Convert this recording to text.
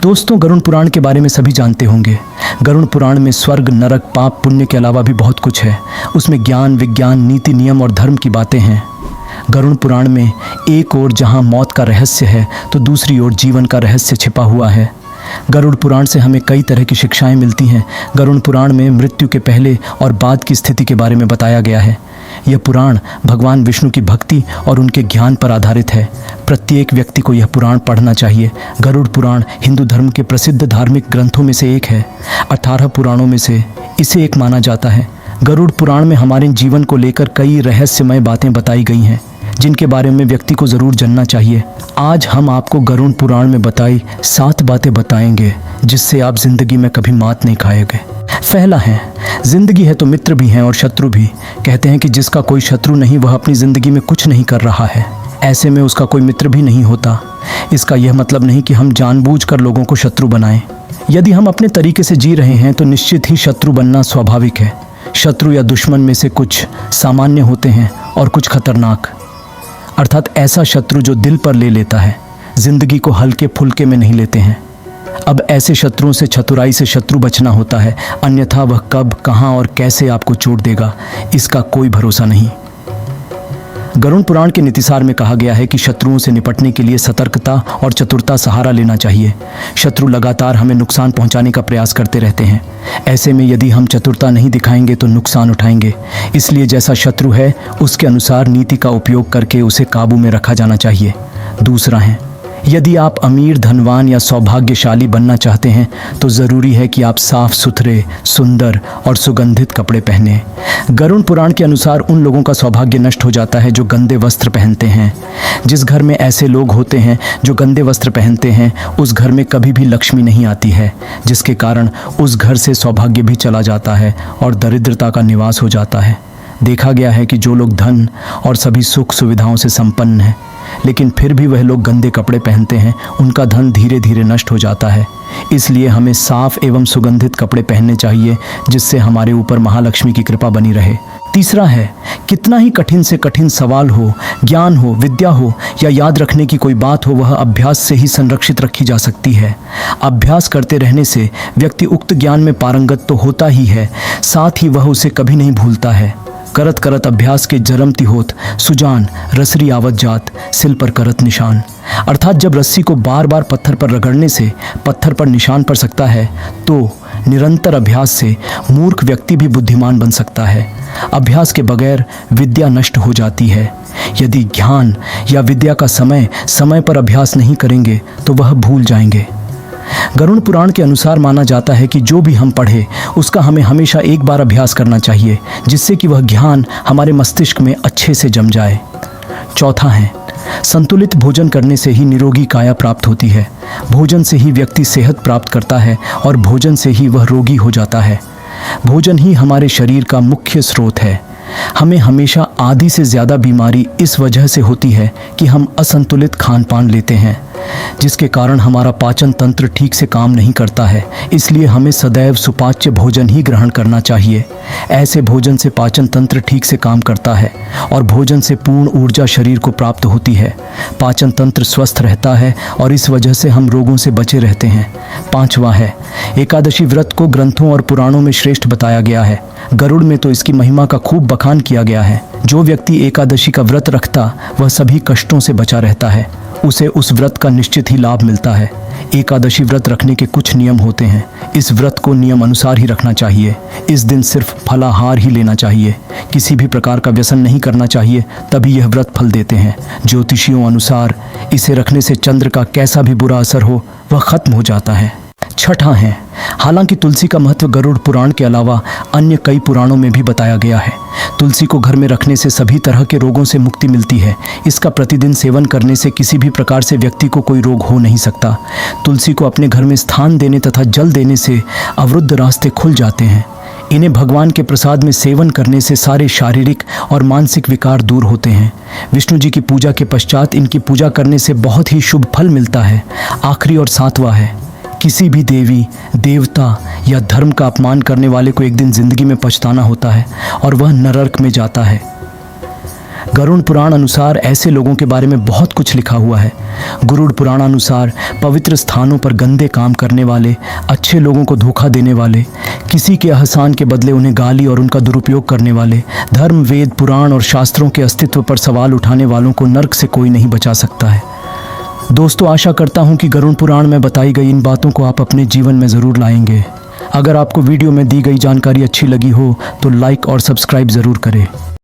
दोस्तों, गरुड़ पुराण के बारे में सभी जानते होंगे। गरुड़ पुराण में स्वर्ग, नरक, पाप, पुण्य के अलावा भी बहुत कुछ है। उसमें ज्ञान, विज्ञान, नीति, नियम और धर्म की बातें हैं। गरुड़ पुराण में एक ओर जहां मौत का रहस्य है तो दूसरी ओर जीवन का रहस्य छिपा हुआ है। गरुड़ पुराण से हमें कई तरह की शिक्षाएं मिलती हैं। गरुड़ पुराण में मृत्यु के पहले और बाद की स्थिति के बारे में बताया गया है। यह पुराण भगवान विष्णु की भक्ति और उनके ज्ञान पर आधारित है। प्रत्येक व्यक्ति को यह पुराण पढ़ना चाहिए। गरुड़ पुराण हिंदू धर्म के प्रसिद्ध धार्मिक ग्रंथों में से एक है। 18 पुराणों में से इसे एक माना जाता है। गरुड़ पुराण में हमारे जीवन को लेकर कई रहस्यमय बातें बताई गई हैं, जिनके बारे में व्यक्ति को ज़रूर जानना चाहिए। आज हम आपको गरुड़ पुराण में बताई 7 बातें बताएंगे जिससे आप जिंदगी में कभी मात नहीं खाएंगे। पहला है, जिंदगी है तो मित्र भी हैं और शत्रु भी। कहते हैं कि जिसका कोई शत्रु नहीं वह अपनी ज़िंदगी में कुछ नहीं कर रहा है। ऐसे में उसका कोई मित्र भी नहीं होता। इसका यह मतलब नहीं कि हम जानबूझकर लोगों को शत्रु बनाएं। यदि हम अपने तरीके से जी रहे हैं तो निश्चित ही शत्रु बनना स्वाभाविक है। शत्रु या दुश्मन में से कुछ सामान्य होते हैं और कुछ खतरनाक, अर्थात ऐसा शत्रु जो दिल पर ले लेता है, जिंदगी को हल्के फुल्के में नहीं लेते हैं। अब ऐसे शत्रुओं से चतुराई से शत्रु बचना होता है, अन्यथा वह कब, कहां और कैसे आपको चोट देगा, इसका कोई भरोसा नहीं। गरुड़ पुराण के नीतिसार में कहा गया है कि शत्रुओं से निपटने के लिए सतर्कता और चतुरता सहारा लेना चाहिए। शत्रु लगातार हमें नुकसान पहुंचाने का प्रयास करते रहते हैं। ऐसे में यदि हम चतुरता नहीं दिखाएंगे तो नुकसान उठाएंगे। इसलिए जैसा शत्रु है उसके अनुसार नीति का उपयोग करके उसे काबू में रखा जाना चाहिए। दूसरा है, यदि आप अमीर, धनवान या सौभाग्यशाली बनना चाहते हैं तो ज़रूरी है कि आप साफ सुथरे, सुंदर और सुगंधित कपड़े पहने। गरुड़ पुराण के अनुसार उन लोगों का सौभाग्य नष्ट हो जाता है जो गंदे वस्त्र पहनते हैं। जिस घर में ऐसे लोग होते हैं जो गंदे वस्त्र पहनते हैं, उस घर में कभी भी लक्ष्मी नहीं आती है, जिसके कारण उस घर से सौभाग्य भी चला जाता है और दरिद्रता का निवास हो जाता है। देखा गया है कि जो लोग धन और सभी सुख सुविधाओं से संपन्न हैं लेकिन फिर भी वह लोग गंदे कपड़े पहनते हैं, उनका धन धीरे धीरे नष्ट हो जाता है। इसलिए हमें साफ एवं सुगंधित कपड़े पहनने चाहिए जिससे हमारे ऊपर महालक्ष्मी की कृपा बनी रहे। तीसरा है, कितना ही कठिन से कठिन सवाल हो, ज्ञान हो, विद्या हो या याद रखने की कोई बात हो, वह अभ्यास से ही संरक्षित रखी जा सकती है। अभ्यास करते रहने से व्यक्ति उक्त ज्ञान में पारंगत तो होता ही है, साथ ही वह उसे कभी नहीं भूलता है। करत करत अभ्यास के जरमती होत, सुजान रसरी आवत जात, सिल पर करत निशान। अर्थात जब रस्सी को बार बार पत्थर पर रगड़ने से पत्थर पर निशान पड़ सकता है तो निरंतर अभ्यास से मूर्ख व्यक्ति भी बुद्धिमान बन सकता है। अभ्यास के बगैर विद्या नष्ट हो जाती है। यदि ज्ञान या विद्या का समय पर अभ्यास नहीं करेंगे तो वह भूल जाएंगे। गरुड़ पुराण के अनुसार माना जाता है कि जो भी हम पढ़े उसका हमें हमेशा एक बार अभ्यास करना चाहिए, जिससे कि वह ज्ञान हमारे मस्तिष्क में अच्छे से जम जाए। चौथा है, संतुलित भोजन करने से ही निरोगी काया प्राप्त होती है। भोजन से ही व्यक्ति सेहत प्राप्त करता है और भोजन से ही वह रोगी हो जाता है। भोजन ही हमारे शरीर का मुख्य स्रोत है। हमें हमेशा आधी से ज़्यादा बीमारी इस वजह से होती है कि हम असंतुलित खान पान लेते हैं, जिसके कारण हमारा पाचन तंत्र ठीक से काम नहीं करता है। इसलिए हमें सदैव सुपाच्य भोजन ही ग्रहण करना चाहिए। ऐसे भोजन से पाचन तंत्र ठीक से काम करता है और भोजन से पूर्ण ऊर्जा शरीर को प्राप्त होती है। पाचन तंत्र स्वस्थ रहता है और इस वजह से हम रोगों से बचे रहते हैं। पांचवा है, एकादशी व्रत को ग्रंथों और पुराणों में श्रेष्ठ बताया गया है। गरुड़ में तो इसकी महिमा का खूब बखान किया गया है। जो व्यक्ति एकादशी का व्रत रखता वह सभी कष्टों से बचा रहता है। उसे उस व्रत का निश्चित ही लाभ मिलता है। एकादशी व्रत रखने के कुछ नियम होते हैं। इस व्रत को नियम अनुसार ही रखना चाहिए। इस दिन सिर्फ फलाहार ही लेना चाहिए, किसी भी प्रकार का व्यसन नहीं करना चाहिए, तभी यह व्रत फल देते हैं। ज्योतिषियों अनुसार इसे रखने से चंद्र का कैसा भी बुरा असर हो वह खत्म हो जाता है। छठा है, हालांकि तुलसी का महत्व गरुड़ पुराण के अलावा अन्य कई पुराणों में भी बताया गया है। तुलसी को घर में रखने से सभी तरह के रोगों से मुक्ति मिलती है। इसका प्रतिदिन सेवन करने से किसी भी प्रकार से व्यक्ति को कोई रोग हो नहीं सकता। तुलसी को अपने घर में स्थान देने तथा जल देने से अवरुद्ध रास्ते खुल जाते हैं। इन्हें भगवान के प्रसाद में सेवन करने से सारे शारीरिक और मानसिक विकार दूर होते हैं। विष्णु जी की पूजा के पश्चात इनकी पूजा करने से बहुत ही शुभ फल मिलता है। आखिरी और सातवां है, किसी भी देवी, देवता या धर्म का अपमान करने वाले को एक दिन जिंदगी में पछताना होता है और वह नरक में जाता है। गरुड़ पुराण अनुसार ऐसे लोगों के बारे में बहुत कुछ लिखा हुआ है। गरुड़ पुराण अनुसार पवित्र स्थानों पर गंदे काम करने वाले, अच्छे लोगों को धोखा देने वाले, किसी के एहसान के बदले उन्हें गाली और उनका दुरुपयोग करने वाले, धर्म, वेद, पुराण और शास्त्रों के अस्तित्व पर सवाल उठाने वालों को नर्क से कोई नहीं बचा सकता है। दोस्तों, आशा करता हूँ कि गरुड़ पुराण में बताई गई इन बातों को आप अपने जीवन में ज़रूर लाएंगे। अगर आपको वीडियो में दी गई जानकारी अच्छी लगी हो तो लाइक और सब्सक्राइब ज़रूर करें।